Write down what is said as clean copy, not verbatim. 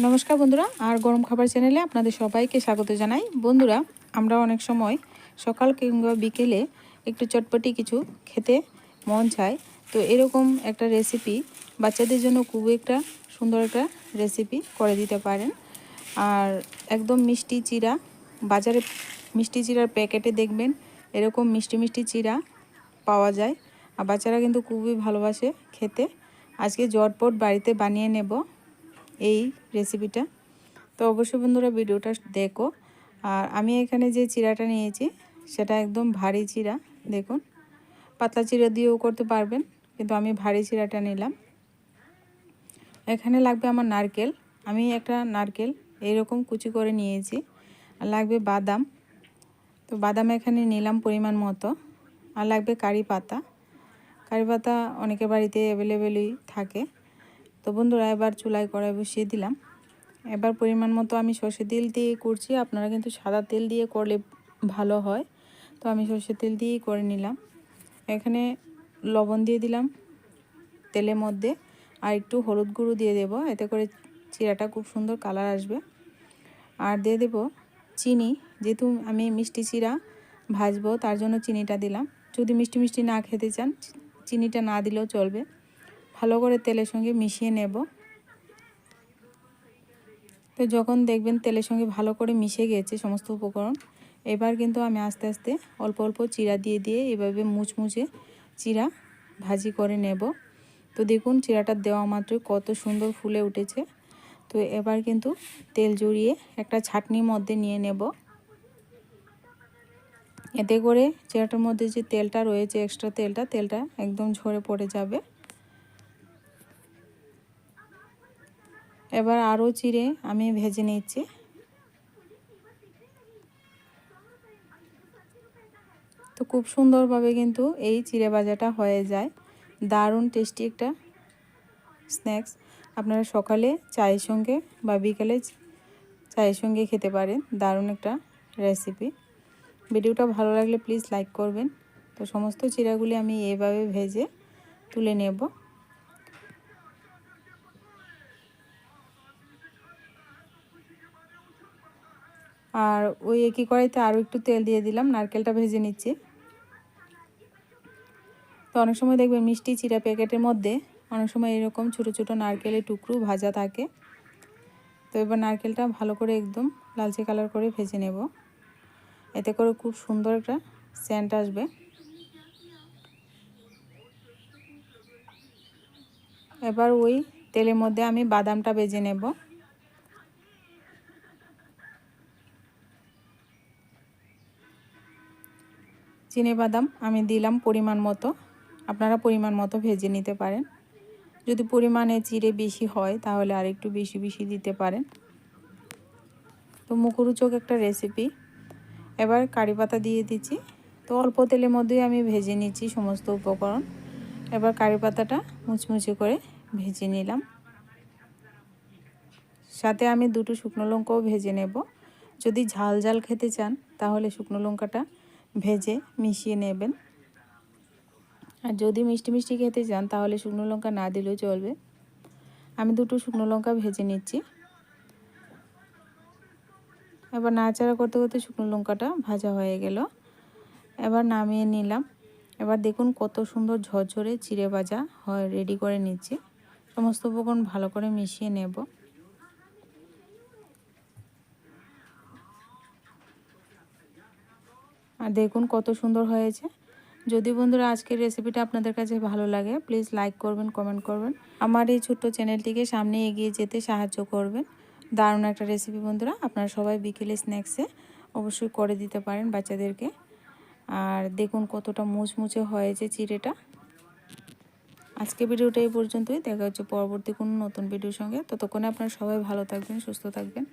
নমস্কার বন্ধুরা, আর গরম খাবার চ্যানেলে আপনাদের সবাইকে স্বাগত জানাই। বন্ধুরা, আমরা অনেক সময় সকাল কিংবা বিকেলে একটু চটপটি কিছু খেতে মন চায়। তো এরকম একটা রেসিপি বাচ্চাদের জন্য খুবই একটা সুন্দর একটা রেসিপি করে দিতে পারেন। আর একদম মিষ্টি চিড়া, বাজারে মিষ্টি চিড়ার প্যাকেটে দেখবেন এরকম মিষ্টি মিষ্টি চিড়া পাওয়া যায়, আর বাচ্চারা কিন্তু খুবই ভালোবাসে খেতে। আজকে ঝটপট বাড়িতে বানিয়ে নেব এই রেসিপিটা। তো অবশ্যই বন্ধুরা ভিডিওটা দেখো। আর আমি এখানে যে চিড়াটা নিয়েছি সেটা একদম ভারী চিড়া, দেখুন। পাতলা চিড়া দিয়েও করতে পারবেন, কিন্তু আমি ভারী চিড়াটা নিলাম। এখানে লাগবে আমার নারকেল। আমি একটা নারকেল এইরকম কুচি করে নিয়েছি। আর লাগবে বাদাম, তো বাদাম এখানে নিলাম পরিমাণ মতো। আর লাগবে কারি পাতা। কারি পাতা অনেকের বাড়িতে অ্যাভেলেবেলই থাকে। তো বন্ধুরা এবার চুলায় কড়াই বসিয়ে দিলাম। এবার পরিমাণ মতো আমি সরষের তেল দিয়ে করছি, আপনারা কিন্তু সাদা তেল দিয়ে করলে ভালো হয়। তো আমি সরষের তেল দিয়েই করে নিলাম। এখানে লবণ দিয়ে দিলাম তেলের মধ্যে, আর একটু হলুদ গুঁড়ো দিয়ে দেব, এতে করে চিড়াটা খুব সুন্দর কালার আসবে। আর দিয়ে দেব চিনি, যেহেতু আমি মিষ্টি চিড়া ভাজবো তার জন্য চিনিটা দিলাম। যদি মিষ্টি মিষ্টি না খেতে চান চিনিটা না দিলেও চলবে। ভালো করে তেলের সঙ্গে মিশিয়ে নেব। তো যখন দেখবেন তেলের সঙ্গে ভালো করে মিশে গেছে সমস্ত উপকরণ, এবার কিন্তু আমি আস্তে আস্তে অল্প অল্প চিড়া দিয়ে দিয়ে এভাবে মুচমুচে চিড়া ভাজি করে নেব। তো দেখুন চিড়াটা দেওয়া মাত্র কত সুন্দর ফুলে উঠেছে। তো এবার কিন্তু তেল জড়িয়ে একটা ছাঁকনির মধ্যে নিয়ে নেব। এতে করে চিড়াটার মধ্যে যে তেলটা রয়েছে, এক্সট্রা তেলটা একদম ঝরে পড়ে যাবে। এবার আরও চিড়ে আমি ভেজে নিচ্ছি। তো খুব সুন্দরভাবে কিন্তু এই চিড়ে ভাজাটা হয়ে যায়। দারুণ টেস্টি একটা স্ন্যাক্স। আপনারা সকালে চায়ের সঙ্গে বা বিকেলে চায়ের সঙ্গে খেতে পারেন। দারুণ একটা রেসিপি। ভিডিওটা ভালো লাগলে প্লিজ লাইক করবেন। তো সমস্ত চিড়াগুলি আমি এভাবে ভেজে তুলে নেব। আর ওই একই কড়াইতে আরও একটু তেল দিয়ে দিলাম, নারকেলটা ভেজে নিচ্ছি। তো অনেক সময় দেখবেন মিষ্টি চিড়া প্যাকেটের মধ্যে অনেক সময় এরকম ছোটো ছোটো নারকেলের টুকরো ভাজা থাকে। তো এবার নারকেলটা ভালো করে একদম লালচে কালার করে ভেজে নেব, এতে করে খুব সুন্দর একটা সেন্ট আসবে। এবার ওই তেলের মধ্যে আমি বাদামটা ভেজে নেব। চিনে বাদাম আমি দিলাম পরিমাণ মতো, আপনারা পরিমাণ মতো ভেজে নিতে পারেন। যদি পরিমাণে চিড়ে বেশি হয় তাহলে আর একটু বেশি বেশি দিতে পারেন। তো মুখরোচক একটা রেসিপি। এবার কারি পাতা দিয়ে দিচ্ছি। তো অল্প তেলের মধ্যেই আমি ভেজে নিচ্ছি সমস্ত উপকরণ। এবার কারি পাতাটা মুচমুচে করে ভেজে নিলাম। সাথে আমি দুটো শুকনো লঙ্কাও ভেজে নেব। যদি ঝাল ঝাল খেতে চান তাহলে শুকনো লঙ্কাটা ভেজে মিশিয়ে নেবেন। আর যদি মিষ্টি মিষ্টি খেতে চান তাহলে শুকনো লঙ্কা না দিলেও চলবে। আমি দুটো শুকনো লঙ্কা ভেজে নিচ্ছি। এবার নাড়াচাড়া করতে করতে শুকনো লঙ্কাটা ভাজা হয়ে গেল। এবার নামিয়ে নিলাম। এবার দেখুন কত সুন্দর ঝরঝরে চিড়ে ভাজা হয় রেডি করে নিচ্ছি। সমস্ত উপকরণ ভালো করে মিশিয়ে নেব। আর দেখুন কত সুন্দর হয়েছে। যদি বন্ধুরা আজকের রেসিপিটা আপনাদের কাছে ভালো লাগে প্লিজ লাইক করবেন, কমেন্ট করবেন। আমার এই ছোট্ট চ্যানেলটিকে সামনে এগিয়ে যেতে সাহায্য করবেন। দারুণ একটা রেসিপি বন্ধুরা, আপনারা সবাই বিকেলে স্ন্যাক্সে অবশ্যই করে দিতে পারেন বাচ্চাদেরকে। আর দেখুন কতটা মুচমুচে হয়েছে চিড়েটা। আজকে ভিডিওটা এই পর্যন্তই। দেখা হচ্ছে পরবর্তী কোনো নতুন ভিডিওর সঙ্গে। ততক্ষণে আপনারা সবাই ভালো থাকবেন, সুস্থ থাকবেন।